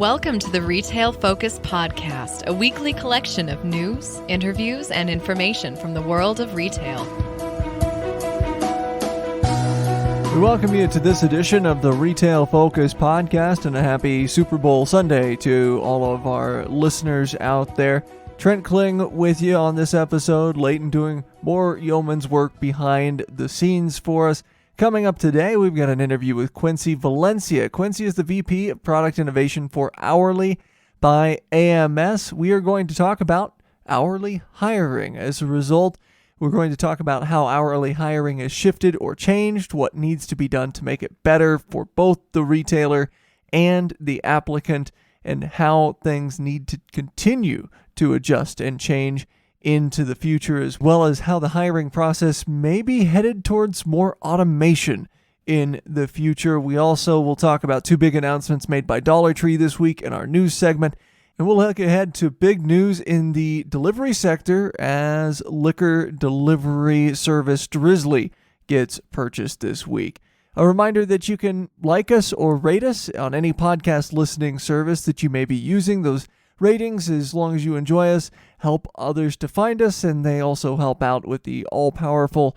Welcome to the Retail Focus Podcast, a weekly collection of news, interviews, and information from the world of retail. We welcome you to this edition of the Retail Focus Podcast, and a happy Super Bowl Sunday to all of our listeners out there. Trent Kling with you on this episode, Leighton doing more yeoman's work behind the scenes for us. Coming up today, we've got an interview with Quincy Valencia. Quincy is the VP of Product Innovation for Hourly by AMS. We are going to talk about hourly hiring. As a result, we're going to talk about how hourly hiring has shifted or changed, what needs to be done to make it better for both the retailer and the applicant, and how things need to continue to adjust and change into the future, as well as how the hiring process may be headed towards more automation in the future. We also will talk about two big announcements made by Dollar Tree this week in our news segment, and we'll look ahead to big news in the delivery sector as liquor delivery service Drizly gets purchased this week. A reminder that you can like us or rate us on any podcast listening service that you may be using. Those ratings, as long as you enjoy us, help others to find us, and they also help out with the all-powerful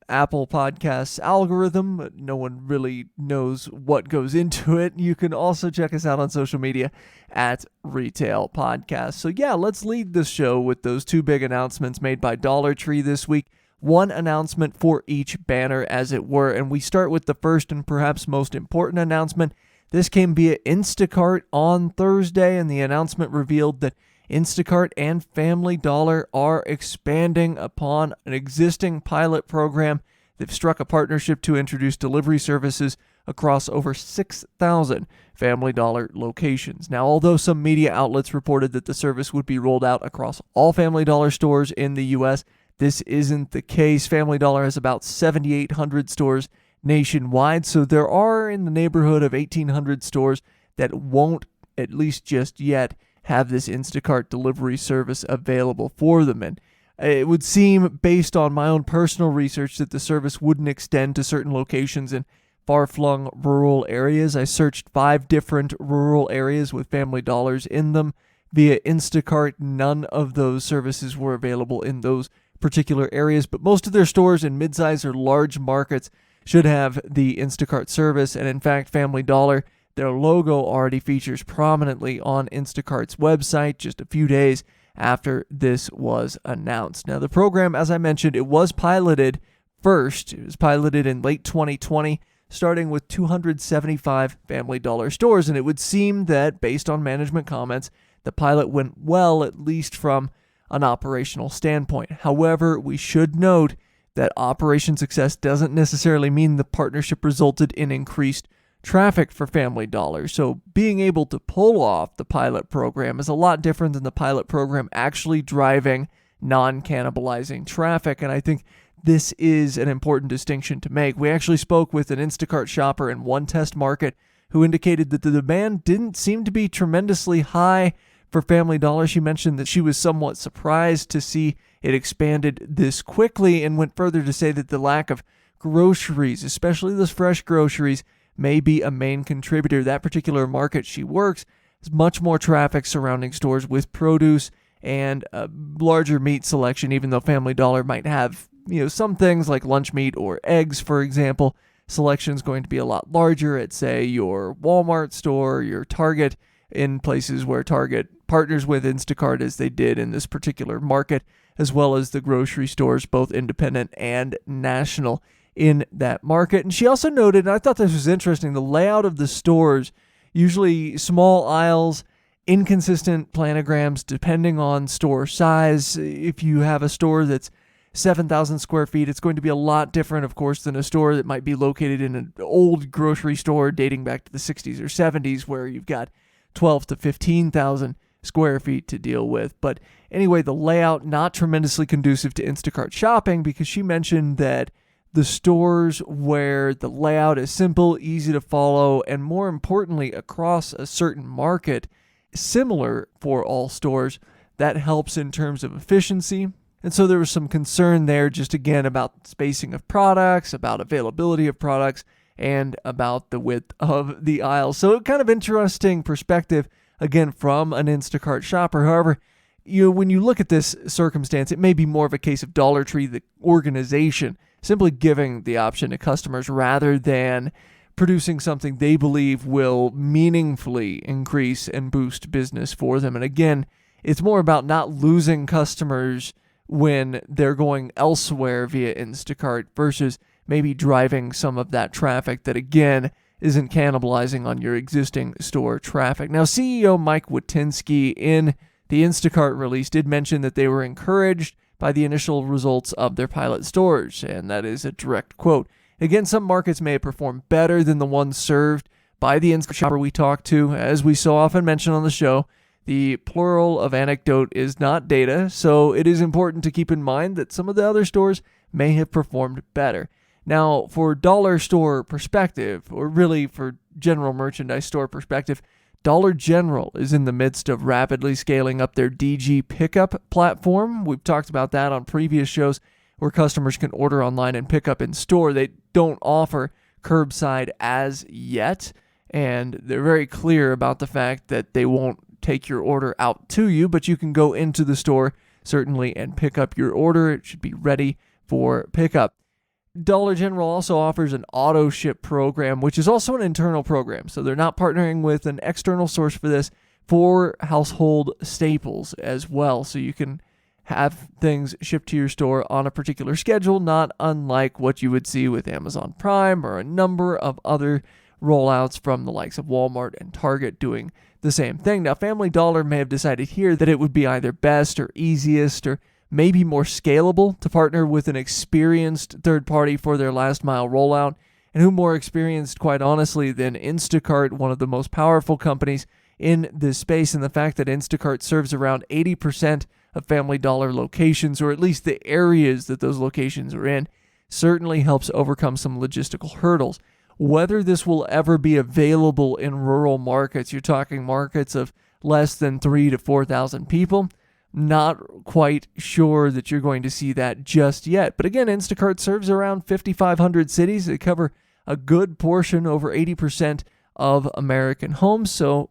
Apple Podcasts algorithm, but no one really knows what goes into it. You can also check us out on social media at Retail Podcast. So yeah, let's lead the show with those two big announcements made by Dollar Tree this week. One announcement for each banner, as it were, and we start with the first and perhaps most important announcement. This came via Instacart on Thursday, and the announcement revealed that Instacart and Family Dollar are expanding upon an existing pilot program. They've struck a partnership to introduce delivery services across over 6,000 Family Dollar locations. Now, although some media outlets reported that the service would be rolled out across all Family Dollar stores in the U.S., this isn't the case. Family Dollar has about 7,800 stores nationwide, so there are in the neighborhood of 1,800 stores that won't, at least just yet, have this Instacart delivery service available for them. And it would seem, based on my own personal research, that the service wouldn't extend to certain locations in far-flung rural areas. I searched 5 different rural areas with Family Dollars in them via Instacart. None of those services were available in those particular areas, but most of their stores in mid-size or large markets should have the Instacart service. And in fact, Family Dollar, their logo already features prominently on Instacart's website just a few days after this was announced. Now, the program, as I mentioned, it was piloted first. It was piloted in late 2020, starting with 275 Family Dollar stores. And it would seem that, based on management comments, the pilot went well, at least from an operational standpoint. However, we should note that operation success doesn't necessarily mean the partnership resulted in increased traffic for Family Dollar. So being able to pull off the pilot program is a lot different than the pilot program actually driving non-cannibalizing traffic. And I think this is an important distinction to make. We actually spoke with an Instacart shopper in one test market who indicated that the demand didn't seem to be tremendously high for Family Dollar. She mentioned that she was somewhat surprised to see it expanded this quickly, and went further to say that the lack of groceries, especially those fresh groceries, may be a main contributor. That particular market she works has much more traffic surrounding stores with produce and a larger meat selection, even though Family Dollar might have, some things like lunch meat or eggs, for example. Selection is going to be a lot larger at, say, your Walmart store, your Target, in places where Target partners with Instacart, as they did in this particular market, as well as the grocery stores, both independent and national, in that market. And she also noted, and I thought this was interesting, the layout of the stores, usually small aisles, inconsistent planograms depending on store size. If you have a store that's 7,000 square feet, it's going to be a lot different, of course, than a store that might be located in an old grocery store dating back to the 60s or 70s, where you've got 12 to 15,000 square feet to deal with. But anyway, the layout not tremendously conducive to Instacart shopping, because she mentioned that the stores where the layout is simple, easy to follow, and more importantly, across a certain market, similar for all stores, that helps in terms of efficiency. And so there was some concern there, just again, about spacing of products, about availability of products, and about the width of the aisle. So kind of interesting perspective, again, from an Instacart shopper. However, when you look at this circumstance, it may be more of a case of Dollar Tree, the organization, simply giving the option to customers rather than producing something they believe will meaningfully increase and boost business for them. And again, it's more about not losing customers when they're going elsewhere via Instacart versus maybe driving some of that traffic that, again, isn't cannibalizing on your existing store traffic. Now, CEO Mike Witynski in the Instacart release did mention that they were encouraged by the initial results of their pilot stores, and that is a direct quote. Again, some markets may have performed better than the ones served by the Instacart shopper we talked to. As we so often mention on the show, the plural of anecdote is not data, so it is important to keep in mind that some of the other stores may have performed better. Now, for dollar store perspective, or really for general merchandise store perspective, Dollar General is in the midst of rapidly scaling up their DG pickup platform. We've talked about that on previous shows where customers can order online and pick up in store. They don't offer curbside as yet, and they're very clear about the fact that they won't take your order out to you, but you can go into the store, certainly, and pick up your order. It should be ready for pickup. Dollar General also offers an auto ship program, which is also an internal program. So they're not partnering with an external source for this, for household staples as well. So you can have things shipped to your store on a particular schedule, not unlike what you would see with Amazon Prime or a number of other rollouts from the likes of Walmart and Target doing the same thing. Now, Family Dollar may have decided here that it would be either best or easiest or maybe more scalable to partner with an experienced third party for their last mile rollout. And who more experienced, quite honestly, than Instacart, one of the most powerful companies in this space. And the fact that Instacart serves around 80% of Family Dollar locations, or at least the areas that those locations are in, certainly helps overcome some logistical hurdles. Whether this will ever be available in rural markets, you're talking markets of less than 3,000 to 4,000 people, not quite sure that you're going to see that just yet. But again, Instacart serves around 5,500 cities. They cover a good portion, over 80% of American homes. So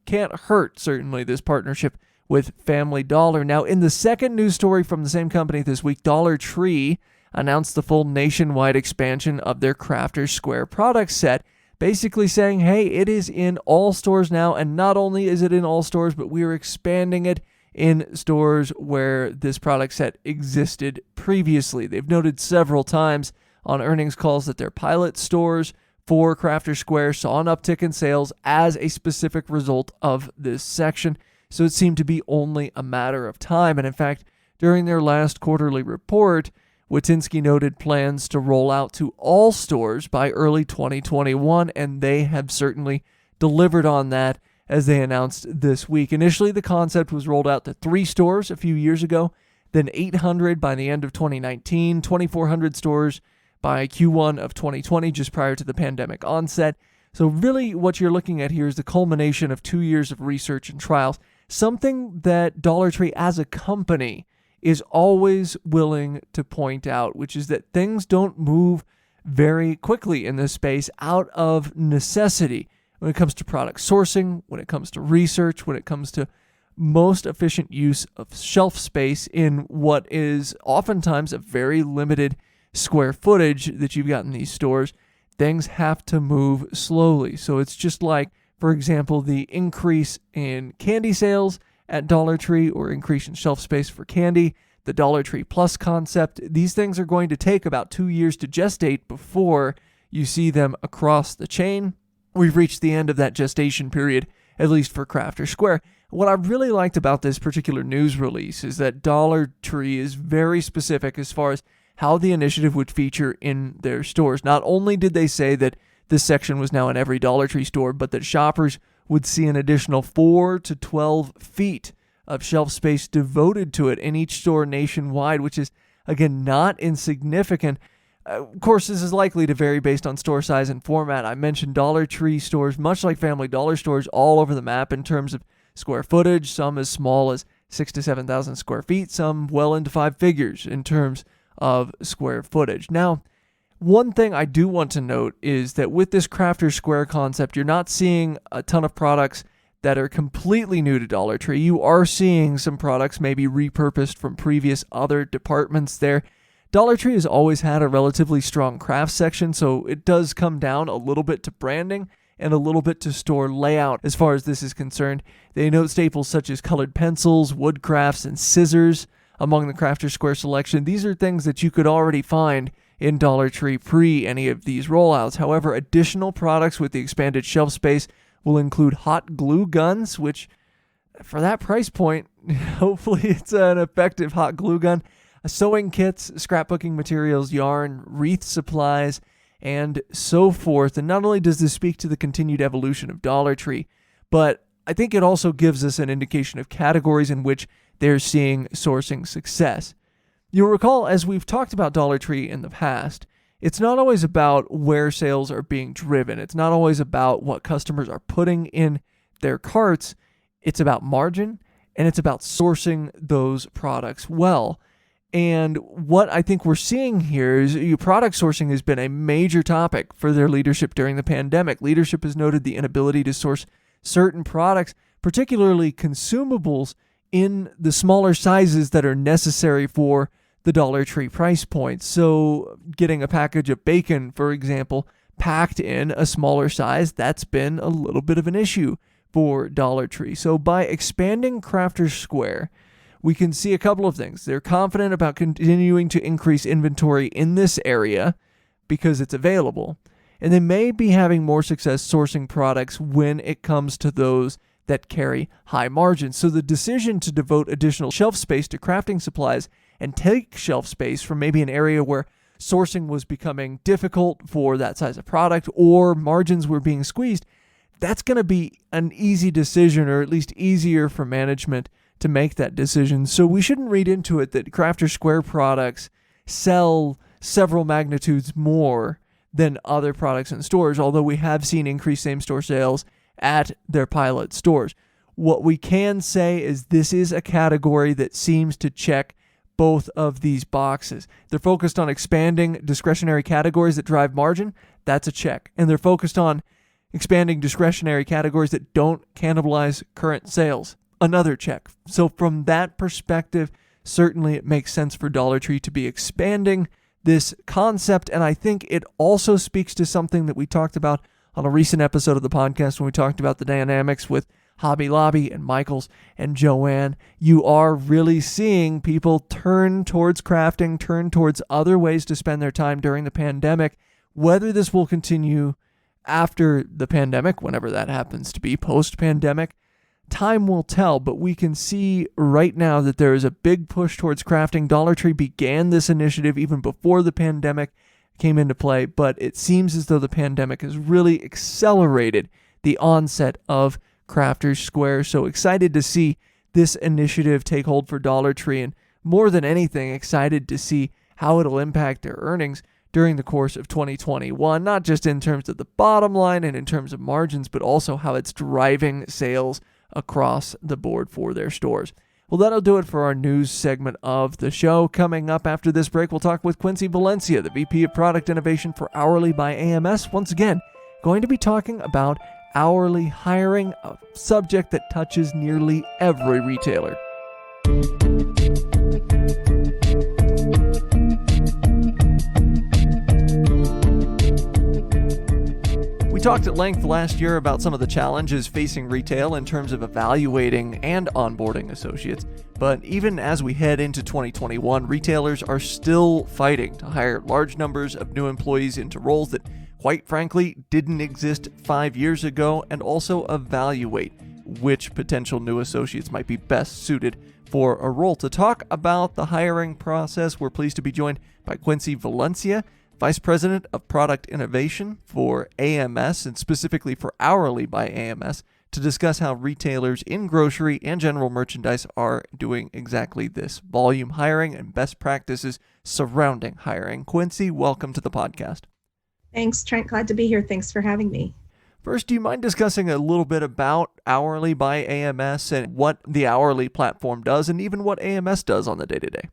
can't hurt, certainly, this partnership with Family Dollar. Now, in the second news story from the same company this week, Dollar Tree announced the full nationwide expansion of their Crafter's Square product set, basically saying, hey, it is in all stores now. And not only is it in all stores, but we are expanding it in stores where this product set existed previously. They've noted several times on earnings calls that their pilot stores for Crafter's Square saw an uptick in sales as a specific result of this section. So it seemed to be only a matter of time. And in fact, during their last quarterly report, Witynski noted plans to roll out to all stores by early 2021, and they have certainly delivered on that, as they announced this week. Initially, the concept was rolled out to 3 stores a few years ago, then 800 by the end of 2019, 2,400 stores by Q1 of 2020, just prior to the pandemic onset. So really what you're looking at here is the culmination of 2 years of research and trials, something that Dollar Tree as a company is always willing to point out, which is that things don't move very quickly in this space out of necessity. When it comes to product sourcing, when it comes to research, when it comes to most efficient use of shelf space in what is oftentimes a very limited square footage that you've got in these stores, things have to move slowly. So it's just like, for example, the increase in candy sales at Dollar Tree or increase in shelf space for candy, the Dollar Tree Plus concept. These things are going to take about 2 years to gestate before you see them across the chain. We've reached the end of that gestation period, at least for Crafter's Square. What I really liked about this particular news release is that Dollar Tree is very specific as far as how the initiative would feature in their stores. Not only did they say that this section was now in every Dollar Tree store, but that shoppers would see an additional 4 to 12 feet of shelf space devoted to it in each store nationwide, which is, again, not insignificant. Of course, this is likely to vary based on store size and format. I mentioned Dollar Tree stores, much like Family Dollar stores, all over the map in terms of square footage, some as small as 6,000 to 7,000 square feet, some well into 5 figures in terms of square footage. Now, One thing I do want to note is that with this Crafter's Square concept, you're not seeing a ton of products that are completely new to Dollar Tree. You are seeing some products maybe repurposed from previous other departments there. Dollar Tree has always had a relatively strong craft section, so it does come down a little bit to branding and a little bit to store layout as far as this is concerned. They note staples such as colored pencils, wood crafts, and scissors among the Crafter's Square selection. These are things that you could already find in Dollar Tree pre any of these rollouts. However, additional products with the expanded shelf space will include hot glue guns, which for that price point, hopefully it's an effective hot glue gun, sewing kits, scrapbooking materials, yarn, wreath supplies, and so forth. And not only does this speak to the continued evolution of Dollar Tree, but I think it also gives us an indication of categories in which they're seeing sourcing success. You'll recall, as we've talked about Dollar Tree in the past, it's not always about where sales are being driven. It's not always about what customers are putting in their carts. It's about margin, and it's about sourcing those products well. And what I think we're seeing here is product sourcing has been a major topic for their leadership during the pandemic. Leadership has noted the inability to source certain products, particularly consumables, in the smaller sizes that are necessary for the Dollar Tree price point. So getting a package of bacon, for example, packed in a smaller size, that's been a little bit of an issue for Dollar Tree. So by expanding Crafter's Square, we can see a couple of things. They're confident about continuing to increase inventory in this area because it's available. And they may be having more success sourcing products when it comes to those that carry high margins. So the decision to devote additional shelf space to crafting supplies and take shelf space from maybe an area where sourcing was becoming difficult for that size of product or margins were being squeezed, that's going to be an easy decision, or at least easier for management to make that decision. So we shouldn't read into it that Crafter's Square products sell several magnitudes more than other products in stores, although we have seen increased same-store sales at their pilot stores. What we can say is this is a category that seems to check both of these boxes. They're focused on expanding discretionary categories that drive margin. That's a check. And they're focused on expanding discretionary categories that don't cannibalize current sales. Another check. So from that perspective, certainly it makes sense for Dollar Tree to be expanding this concept. And I think it also speaks to something that we talked about on a recent episode of the podcast when we talked about the dynamics with Hobby Lobby and Michaels and Joann. You are really seeing people turn towards crafting, turn towards other ways to spend their time during the pandemic. Whether this will continue after the pandemic, whenever that happens to be, post-pandemic, time will tell, but we can see right now that there is a big push towards crafting. Dollar Tree began this initiative even before the pandemic came into play, but it seems as though the pandemic has really accelerated the onset of Crafter's Square. So excited to see this initiative take hold for Dollar Tree, and more than anything, excited to see how it'll impact their earnings during the course of 2021, not just in terms of the bottom line and in terms of margins, but also how it's driving sales across the board for their stores. Well, that'll do it for our news segment of the show. Coming up after this break, we'll talk with Quincy Valencia, the VP of Product Innovation for Hourly by AMS. Once again, going to be talking about hourly hiring, a subject that touches nearly every retailer. We talked at length last year about some of the challenges facing retail in terms of evaluating and onboarding associates, but even as we head into 2021, retailers are still fighting to hire large numbers of new employees into roles that, quite frankly, didn't exist 5 years ago, and also evaluate which potential new associates might be best suited for a role. To talk about the hiring process, we're pleased to be joined by Quincy Valencia, Vice President of Product Innovation for AMS, and specifically for Hourly by AMS, to discuss how retailers in grocery and general merchandise are doing exactly this: volume hiring and best practices surrounding hiring. Quincy, welcome to the podcast. Thanks, Trent. Glad to be here. Thanks for having me. First, do you mind discussing a little bit about Hourly by AMS and what the Hourly platform does, and even what AMS does on the day-to-day?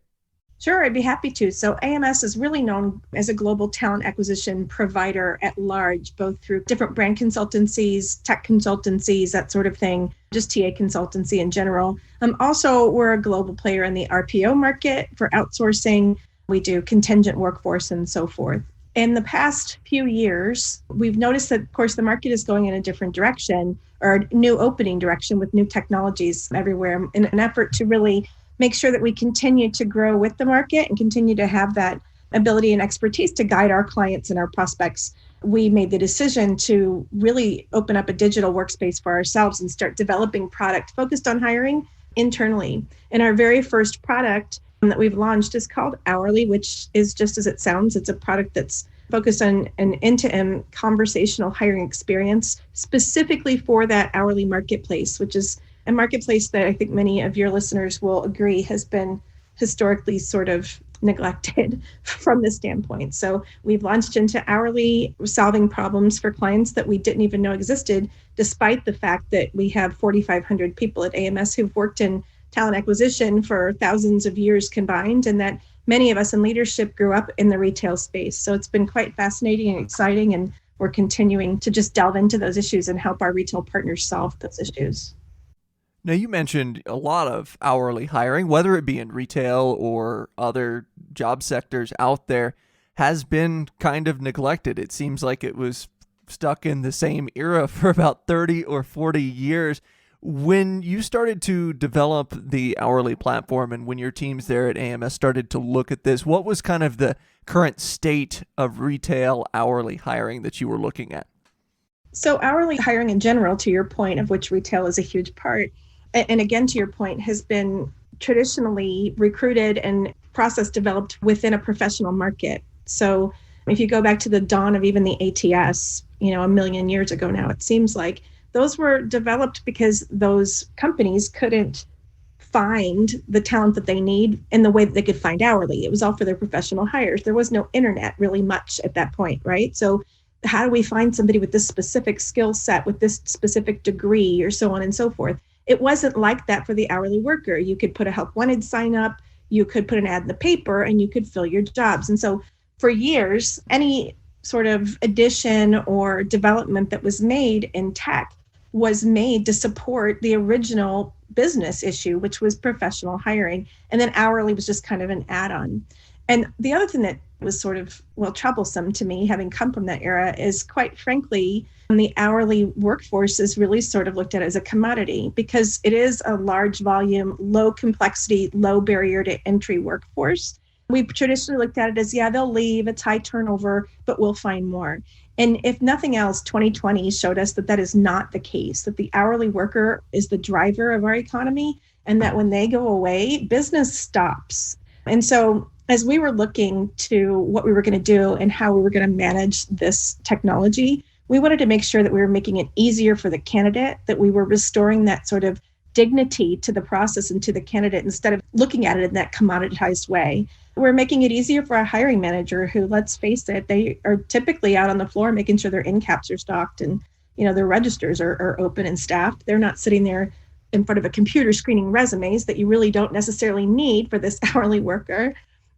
Sure, I'd be happy to. So AMS is really known as a global talent acquisition provider at large, both through different brand consultancies, tech consultancies, that sort of thing, just TA consultancy in general. Also, we're a global player in the RPO market for outsourcing. We do contingent workforce and so forth. In the past few years, we've noticed that, of course, the market is going in a different direction, or a new opening direction with new technologies everywhere, in an effort to really make sure that we continue to grow with the market and continue to have that ability and expertise to guide our clients and our prospects. We made the decision to really open up a digital workspace for ourselves and start developing product focused on hiring internally. And our very first product that we've launched is called Hourly, which is just as it sounds. It's a product that's focused on an end-to-end conversational hiring experience specifically for that hourly marketplace, which is a marketplace that I think many of your listeners will agree has been historically sort of neglected from this standpoint. So we've launched into Hourly, solving problems for clients that we didn't even know existed, despite the fact that we have 4,500 people at AMS who've worked in talent acquisition for thousands of years combined, and that many of us in leadership grew up in the retail space. So it's been quite fascinating and exciting, and we're continuing to just delve into those issues and help our retail partners solve those issues. Now, you mentioned a lot of hourly hiring, whether it be in retail or other job sectors out there, has been kind of neglected. It seems like it was stuck in the same era for about 30 or 40 years. When you started to develop the hourly platform and when your teams there at AMS started to look at this, what was kind of the current state of retail hourly hiring that you were looking at? So hourly hiring in general, to your point, of which retail is a huge part, and again, to your point, has been traditionally recruited and process developed within a professional market. So if you go back to the dawn of even the ATS, a million years ago now, it seems like those were developed because those companies couldn't find the talent that they need in the way that they could find hourly. It was all for their professional hires. There was no internet really much at that point, right? So how do we find somebody with this specific skill set, with this specific degree, or so on and so forth? It wasn't like that for the hourly worker. You could put a help wanted sign up, you could put an ad in the paper, and you could fill your jobs. And so for years, any sort of addition or development that was made in tech was made to support the original business issue, which was professional hiring. And then hourly was just kind of an add-on. And the other thing that was sort of, troublesome to me, having come from that era, is quite frankly, the hourly workforce is really sort of looked at as a commodity because it is a large volume, low complexity, low barrier to entry workforce. We've traditionally looked at it as, they'll leave, it's high turnover, but we'll find more. And if nothing else, 2020 showed us that that is not the case, that the hourly worker is the driver of our economy, and that when they go away, business stops. And so as we were looking to what we were going to do and how we were going to manage this technology, we wanted to make sure that we were making it easier for the candidate, that we were restoring that sort of dignity to the process and to the candidate instead of looking at it in that commoditized way. We're making it easier for a hiring manager who, let's face it, they are typically out on the floor making sure their in caps are stocked and their registers are open and staffed. They're not sitting there in front of a computer screening resumes that you really don't necessarily need for this hourly worker.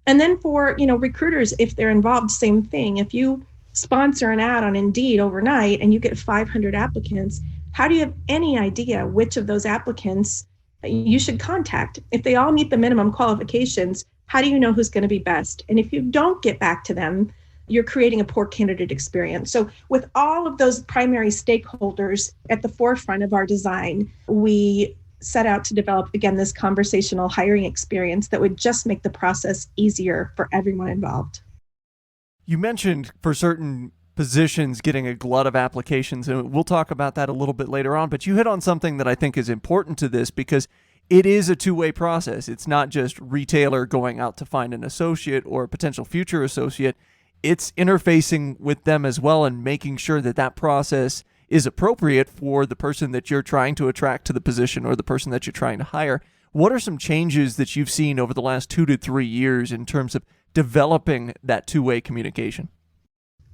And then for recruiters, if they're involved, same thing. If you sponsor an ad on Indeed overnight and you get 500 applicants, how do you have any idea which of those applicants you should contact? If they all meet the minimum qualifications, how do you know who's going to be best? And if you don't get back to them, you're creating a poor candidate experience. So with all of those primary stakeholders at the forefront of our design, we set out to develop, again, this conversational hiring experience that would just make the process easier for everyone involved. You mentioned for certain positions getting a glut of applications, and we'll talk about that a little bit later on, but you hit on something that I think is important to this because it is a two-way process. It's not just retailer going out to find an associate or a potential future associate. It's interfacing with them as well and making sure that that process is appropriate for the person that you're trying to attract to the position or the person that you're trying to hire. What are some changes that you've seen over the last 2 to 3 years in terms of developing that two-way communication?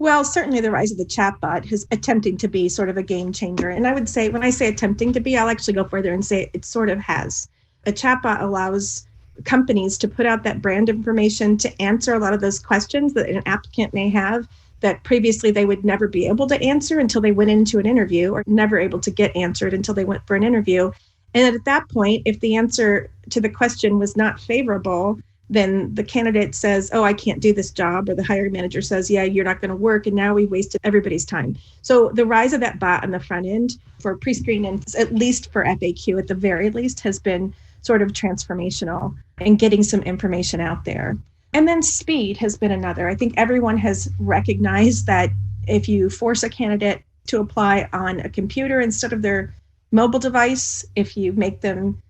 Well, certainly the rise of the chatbot is attempting to be sort of a game changer. And I would say, when I say attempting to be, I'll actually go further and say it sort of has. A chatbot allows companies to put out that brand information to answer a lot of those questions that an applicant may have that previously they would never be able to answer until they went into an interview, or never able to get answered until they went for an interview. And at that point, if the answer to the question was not favorable, then the candidate says, oh, I can't do this job, or the hiring manager says, yeah, you're not going to work. And now we wasted everybody's time. So the rise of that bot on the front end for pre-screen, and at least for FAQ at the very least, has been sort of transformational in getting some information out there. And then speed has been another. I think everyone has recognized that if you force a candidate to apply on a computer instead of their mobile device, if you make them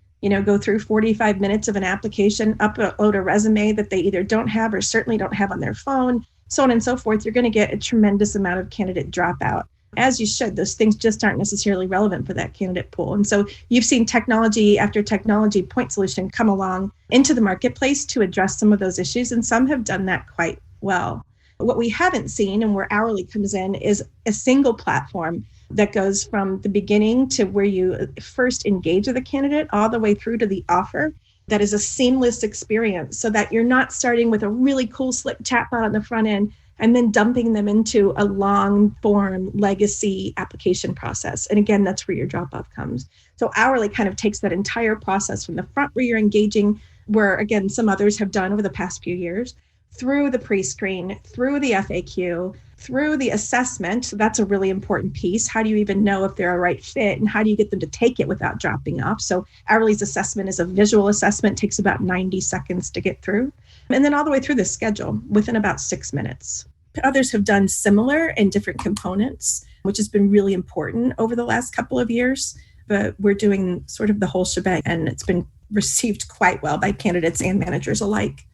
go through 45 minutes of an application, upload a resume that they either don't have or certainly don't have on their phone, so on and so forth, you're going to get a tremendous amount of candidate dropout. As you should, those things just aren't necessarily relevant for that candidate pool. And so you've seen technology after technology point solution come along into the marketplace to address some of those issues, and some have done that quite well. What we haven't seen, and where Hourly comes in, is a single platform that goes from the beginning to where you first engage with a candidate all the way through to the offer. That is a seamless experience, so that you're not starting with a really cool, slick chatbot on the front end and then dumping them into a long form legacy application process. And again, that's where your drop off comes. So Hourly kind of takes that entire process from the front where you're engaging, where again, some others have done over the past few years, through the pre-screen, through the FAQ, through the assessment. So that's a really important piece. How do you even know if they're a right fit, and how do you get them to take it without dropping off? So Hourly's assessment is a visual assessment, takes about 90 seconds to get through. And then all the way through the schedule within about 6 minutes. Others have done similar in different components, which has been really important over the last couple of years. But we're doing sort of the whole shebang, and it's been received quite well by candidates and managers alike.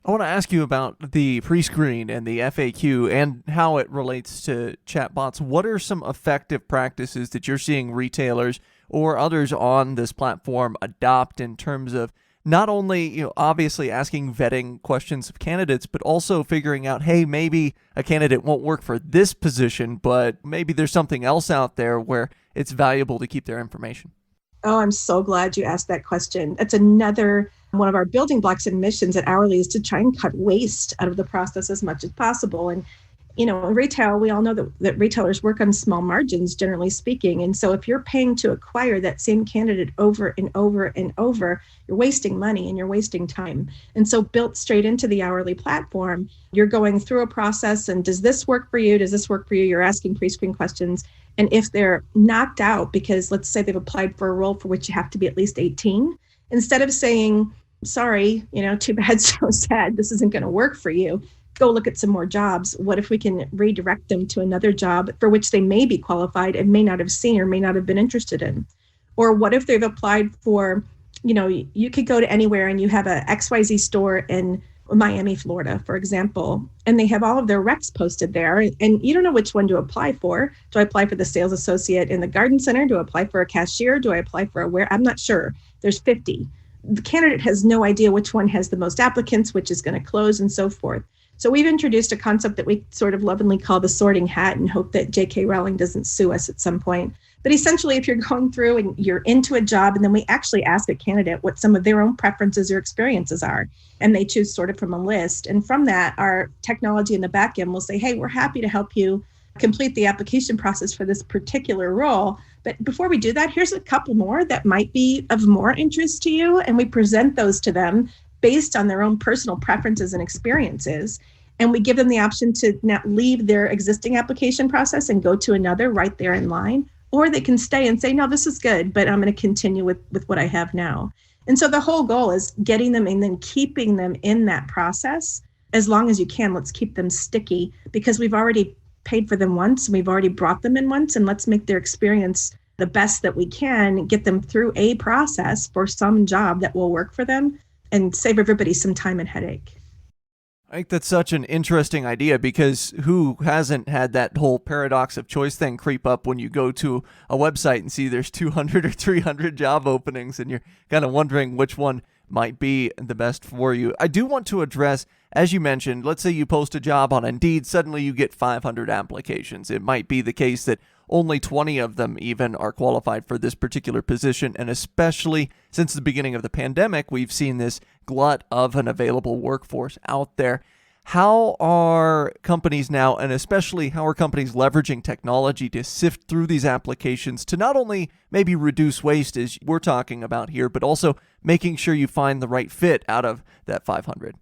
I want to ask you about the pre-screen and the FAQ and how it relates to chatbots. What are some effective practices that you're seeing retailers or others on this platform adopt in terms of not only, obviously asking vetting questions of candidates, but also figuring out, hey, maybe a candidate won't work for this position, but maybe there's something else out there where it's valuable to keep their information? Oh, I'm so glad you asked that question. That's another one of our building blocks and missions at Hourly, is to try and cut waste out of the process as much as possible. And in retail, we all know that retailers work on small margins, generally speaking. And so if you're paying to acquire that same candidate over and over and over, you're wasting money and you're wasting time. And so built straight into the Hourly platform, you're going through a process, and does this work for you? Does this work for you? You're asking pre-screen questions. And if they're knocked out, because let's say they've applied for a role for which you have to be at least 18, instead of saying, sorry, too bad, so sad, this isn't going to work for you, go look at some more jobs. What if we can redirect them to another job for which they may be qualified and may not have seen or may not have been interested in? Or what if they've applied for, you could go to anywhere and you have a XYZ store in Miami, Florida, for example, and they have all of their recs posted there, and you don't know which one to apply for. Do I apply for the sales associate in the garden center? Do I apply for a cashier? Do I apply for a where? I'm not sure. There's 50. The candidate has no idea which one has the most applicants, which is going to close, and so forth. So we've introduced a concept that we sort of lovingly call the sorting hat, and hope that J.K. Rowling doesn't sue us at some point. But essentially, if you're going through and you're into a job, and then we actually ask a candidate what some of their own preferences or experiences are, and they choose sort of from a list. And from that, our technology in the back end will say, hey, we're happy to help you complete the application process for this particular role. But before we do that, here's a couple more that might be of more interest to you. And we present those to them based on their own personal preferences and experiences. And we give them the option to not leave their existing application process and go to another right there in line. Or they can stay and say, no, this is good, but I'm going to continue with what I have now. And so the whole goal is getting them and then keeping them in that process as long as you can. Let's keep them sticky, because we've already paid for them once, and we've already brought them in once, and let's make their experience the best that we can, get them through a process for some job that will work for them and save everybody some time and headache. I think that's such an interesting idea, because who hasn't had that whole paradox of choice thing creep up when you go to a website and see there's 200 or 300 job openings and you're kind of wondering which one might be the best for you. I do want to address, as you mentioned, let's say you post a job on Indeed, suddenly you get 500 applications. It might be the case that only 20 of them even are qualified for this particular position. And especially since the beginning of the pandemic, we've seen this glut of an available workforce out there. How are companies now, and especially how are companies leveraging technology to sift through these applications to not only maybe reduce waste, as we're talking about here, but also making sure you find the right fit out of that 500?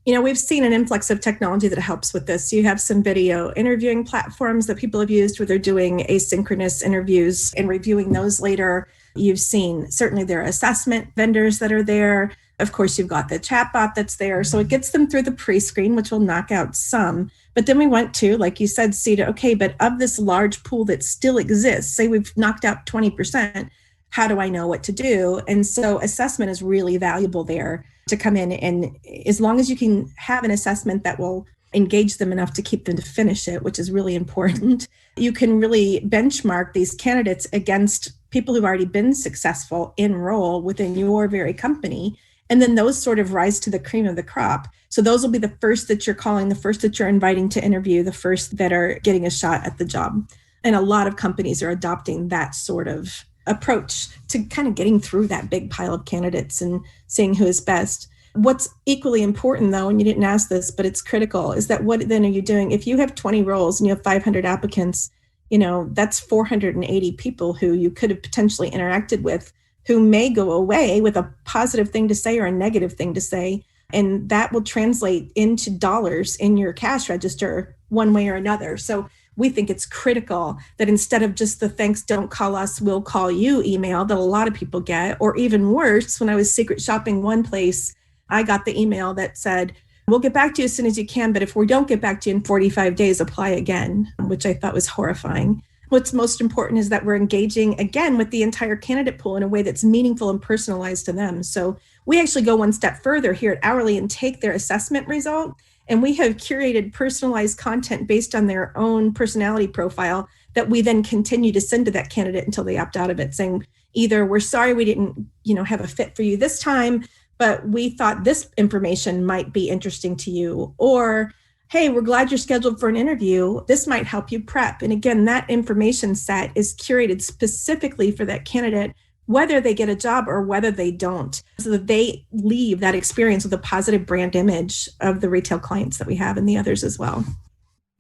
We've seen an influx of technology that helps with this. You have some video interviewing platforms that people have used where they're doing asynchronous interviews and reviewing those later. You've seen certainly there are assessment vendors that are there. Of course, you've got the chatbot that's there. So it gets them through the pre-screen, which will knock out some. But then we went to, like you said, Sita, okay, but of this large pool that still exists, say we've knocked out 20%, how do I know what to do? And so assessment is really valuable there to come in. And as long as you can have an assessment that will engage them enough to keep them to finish it, which is really important, you can really benchmark these candidates against people who've already been successful in role within your very company. And then those sort of rise to the cream of the crop. So those will be the first that you're calling, the first that you're inviting to interview, the first that are getting a shot at the job. And a lot of companies are adopting that sort of approach to kind of getting through that big pile of candidates and seeing who is best. What's equally important, though, and you didn't ask this, but it's critical, is that what then are you doing? If you have 20 roles and you have 500 applicants, that's 480 people who you could have potentially interacted with, who may go away with a positive thing to say or a negative thing to say. And that will translate into dollars in your cash register one way or another. So we think it's critical that instead of just the thanks, don't call us, we'll call you email that a lot of people get, or even worse, when I was secret shopping one place, I got the email that said, we'll get back to you as soon as you can, but if we don't get back to you in 45 days, apply again, which I thought was horrifying. What's most important is that we're engaging again with the entire candidate pool in a way that's meaningful and personalized to them. So we actually go one step further here at Hourly and take their assessment result, and we have curated personalized content based on their own personality profile that we then continue to send to that candidate until they opt out of it, saying either we're sorry we didn't, have a fit for you this time, but we thought this information might be interesting to you, or hey, we're glad you're scheduled for an interview. This might help you prep. And again, that information set is curated specifically for that candidate, whether they get a job or whether they don't, so that they leave that experience with a positive brand image of the retail clients that we have and the others as well.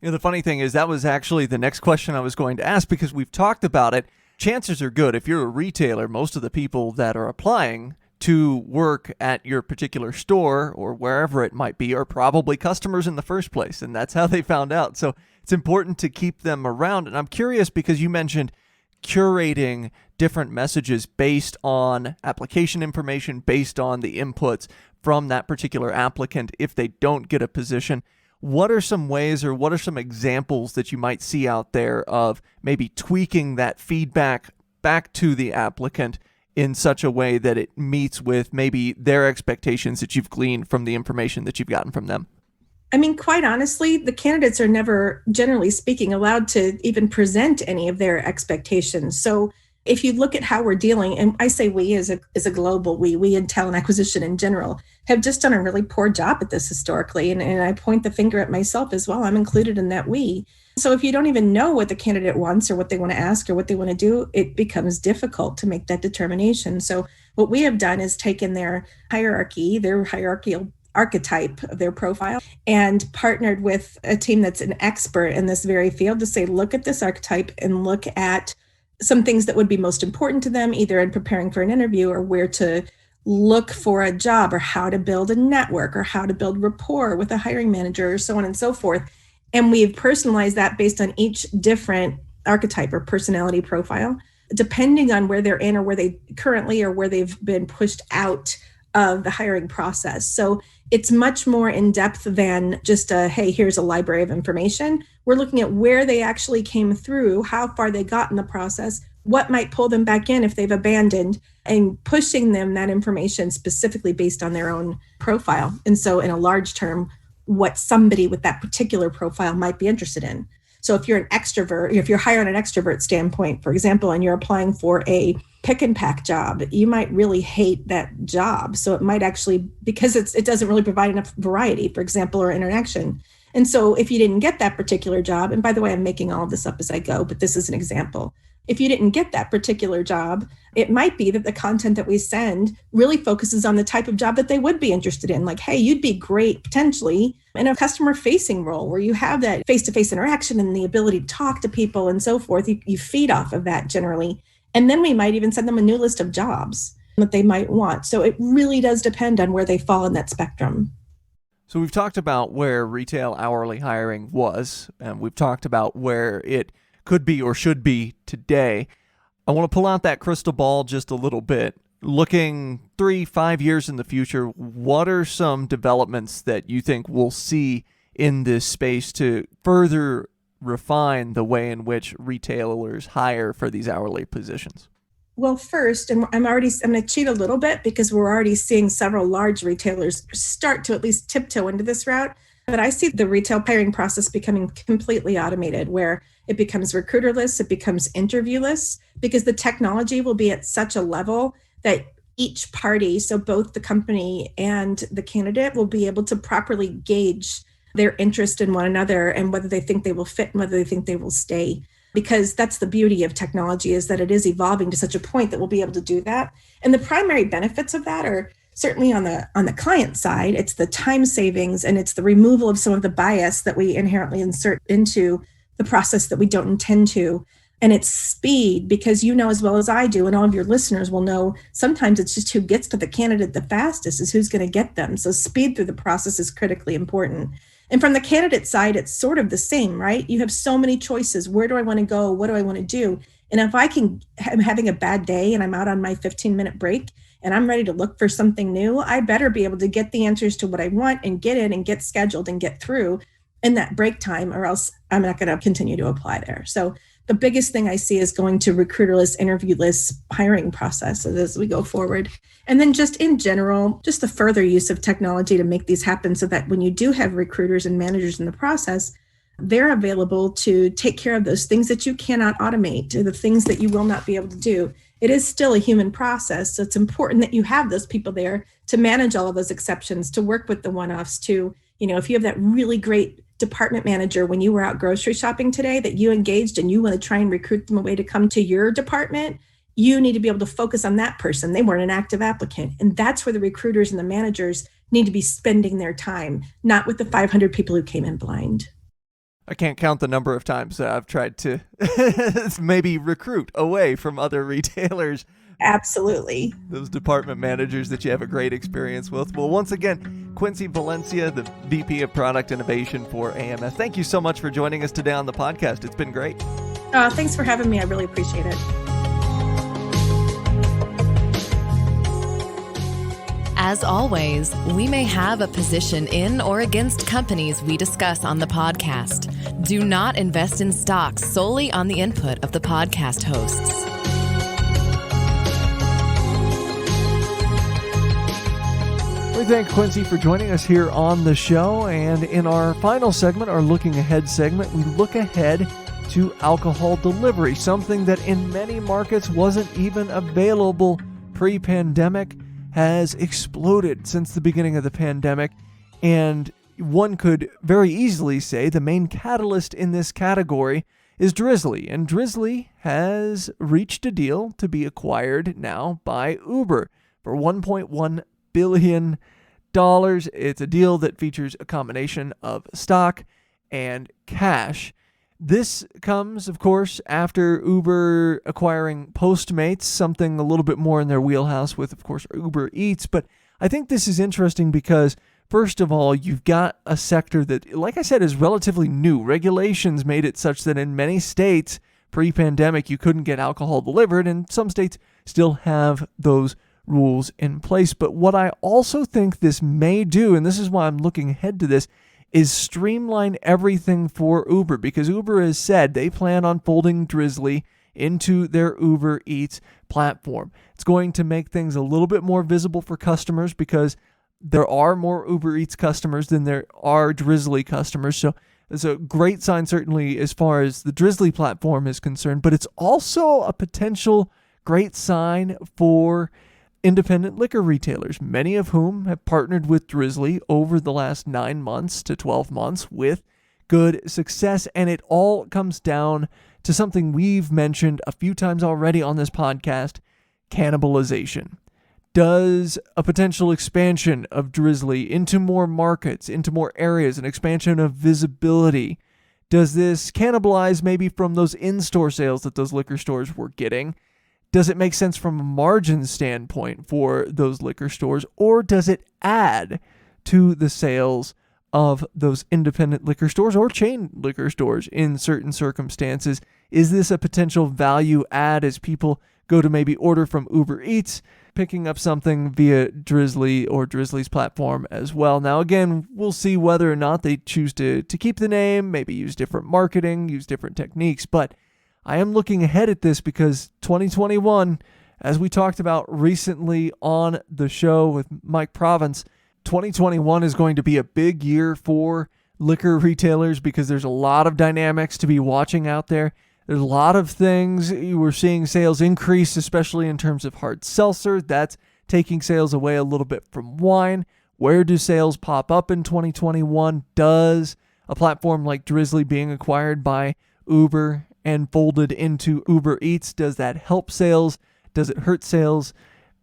The funny thing is that was actually the next question I was going to ask, because we've talked about it. Chances are good, if you're a retailer, most of the people that are applying to work at your particular store or wherever it might be are probably customers in the first place, and that's how they found out. So it's important to keep them around. And I'm curious because you mentioned curating different messages based on application information, based on the inputs from that particular applicant if they don't get a position. What are some ways or what are some examples that you might see out there of maybe tweaking that feedback back to the applicant in such a way that it meets with maybe their expectations that you've gleaned from the information that you've gotten from them? I mean, quite honestly, the candidates are never, generally speaking, allowed to even present any of their expectations. So if you look at how we're dealing, and I say we as a global we in talent acquisition in general, have just done a really poor job at this historically. And I point the finger at myself as well. I'm included in that we. So if you don't even know what the candidate wants or what they want to ask or what they want to do, it becomes difficult to make that determination. So what we have done is taken their hierarchy, their hierarchical archetype of their profile, and partnered with a team that's an expert in this very field to say, look at this archetype and look at some things that would be most important to them, either in preparing for an interview or where to look for a job or how to build a network or how to build rapport with a hiring manager or so on and so forth. And we've personalized that based on each different archetype or personality profile, depending on where they're in or where they currently or where they've been pushed out of the hiring process. So it's much more in depth than just hey, here's a library of information. We're looking at where they actually came through, how far they got in the process, what might pull them back in if they've abandoned, and pushing them that information specifically based on their own profile. And so in a large term, what somebody with that particular profile might be interested in. So if you're an extrovert, if you're hired on an extrovert standpoint, for example, and you're applying for a pick and pack job, you might really hate that job. So it might actually, because it doesn't really provide enough variety, for example, or interaction. And so if you didn't get that particular job, and by the way, I'm making all of this up as I go, but this is an example. If you didn't get that particular job, it might be that the content that we send really focuses on the type of job that they would be interested in. Like, hey, you'd be great potentially in a customer facing role where you have that face-to-face interaction and the ability to talk to people and so forth. You feed off of that generally. And then we might even send them a new list of jobs that they might want. So it really does depend on where they fall in that spectrum. So we've talked about where retail hourly hiring was, and we've talked about where it could be or should be today. I want to pull out that crystal ball just a little bit. Looking 3-5 years in the future, what are some developments that you think we'll see in this space to further refine the way in which retailers hire for these hourly positions? Well, first, and I'm going to cheat a little bit because we're already seeing several large retailers start to at least tiptoe into this route. But I see the retail hiring process becoming completely automated, where it becomes recruiterless, it becomes interviewless, because the technology will be at such a level that each party, so both the company and the candidate, will be able to properly gauge their interest in one another and whether they think they will fit and whether they think they will stay. Because that's the beauty of technology, is that it is evolving to such a point that we'll be able to do that. And the primary benefits of that are certainly on the client side. It's the time savings and it's the removal of some of the bias that we inherently insert into the process that we don't intend to. And it's speed, because you know as well as I do, and all of your listeners will know, sometimes it's just who gets to the candidate the fastest is who's going to get them. So speed through the process is critically important. And from the candidate side, it's sort of the same, right? You have so many choices. Where do I want to go? What do I want to do? And if I'm having a bad day and I'm out on my 15-minute break and I'm ready to look for something new, I better be able to get the answers to what I want and get in and get scheduled and get through in that break time, or else I'm not going to continue to apply there. So the biggest thing I see is going to recruiterless, interviewless hiring processes as we go forward. And then just in general, just the further use of technology to make these happen so that when you do have recruiters and managers in the process, they're available to take care of those things that you cannot automate, or the things that you will not be able to do. It is still a human process. So it's important that you have those people there to manage all of those exceptions, to work with the one-offs, to, if you have that really great department manager when you were out grocery shopping today that you engaged and you want to try and recruit them away to come to your department, you need to be able to focus on that person. They weren't an active applicant. And that's where the recruiters and the managers need to be spending their time, not with the 500 people who came in blind. I can't count the number of times that I've tried to maybe recruit away from other retailers. Absolutely. Those department managers that you have a great experience with. Well, once again, Quincy Valencia, the VP of Product Innovation for AMS. Thank you so much for joining us today on the podcast. It's been great. Thanks for having me. I really appreciate it. As always, we may have a position in or against companies we discuss on the podcast. Do not invest in stocks solely on the input of the podcast hosts. We thank Quincy for joining us here on the show. And in our final segment, our Looking Ahead segment, we look ahead to alcohol delivery, something that in many markets wasn't even available pre-pandemic, has exploded since the beginning of the pandemic. And one could very easily say the main catalyst in this category is Drizly. And Drizly has reached a deal to be acquired now by Uber for $1.1 billion. It's a deal that features a combination of stock and cash. This comes, of course, after Uber acquiring Postmates, something a little bit more in their wheelhouse with, of course, Uber Eats. But I think this is interesting because, first of all, you've got a sector that, like I said, is relatively new. Regulations made it such that in many states, pre-pandemic, you couldn't get alcohol delivered, and some states still have those rules in place. But what I also think this may do, and this is why I'm looking ahead to this, is streamline everything for Uber, because Uber has said they plan on folding Drizly into their Uber Eats platform. It's going to make things a little bit more visible for customers because there are more Uber Eats customers than there are Drizly customers. So it's a great sign, certainly, as far as the Drizly platform is concerned, but it's also a potential great sign for independent liquor retailers, many of whom have partnered with Drizly over the last 9 months to 12 months with good success. And it all comes down to something we've mentioned a few times already on this podcast: cannibalization. Does a potential expansion of Drizly into more markets, into more areas, an expansion of visibility, does this cannibalize maybe from those in-store sales that those liquor stores were getting? Does it make sense from a margin standpoint for those liquor stores, or does it add to the sales of those independent liquor stores or chain liquor stores in certain circumstances? Is this a potential value add as people go to maybe order from Uber Eats, picking up something via Drizly or Drizly's platform as well? Now, again, we'll see whether or not they choose to keep the name, maybe use different marketing, use different techniques, but I am looking ahead at this because 2021, as we talked about recently on the show with Mike Province, 2021 is going to be a big year for liquor retailers because there's a lot of dynamics to be watching out there. There's a lot of things. We're seeing sales increase, especially in terms of hard seltzer. That's taking sales away a little bit from wine. Where do sales pop up in 2021? Does a platform like Drizly being acquired by Uber and folded into Uber Eats, does that help sales? Does it hurt sales?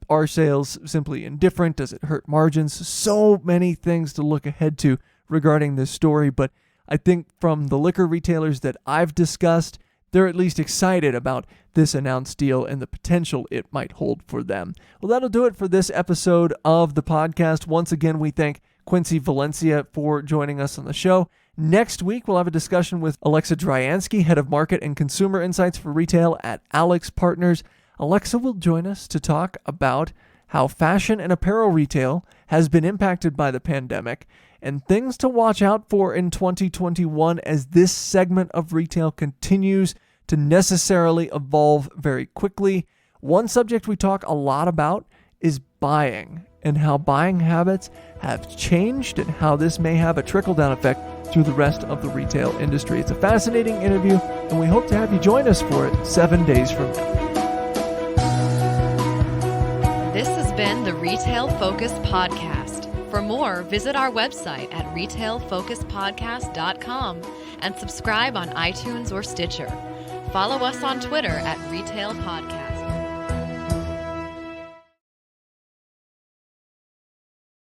Are sales simply indifferent? Does it hurt margins? So many things to look ahead to regarding this story, but I think from the liquor retailers that I've discussed, they're at least excited about this announced deal and the potential it might hold for them. Well, that'll do it for this episode of the podcast. Once again, we thank Quincy Valencia for joining us on the show. Next week, we'll have a discussion with Alexa Dryansky, Head of Market and Consumer Insights for Retail at Alex Partners. Alexa will join us to talk about how fashion and apparel retail has been impacted by the pandemic and things to watch out for in 2021 as this segment of retail continues to necessarily evolve very quickly. One subject we talk a lot about is buying and how buying habits have changed and how this may have a trickle-down effect through the rest of the retail industry. It's a fascinating interview, and we hope to have you join us for it 7 days from now. This has been the Retail Focus Podcast. For more, visit our website at retailfocuspodcast.com and subscribe on iTunes or Stitcher. Follow us on Twitter at Retail Podcast.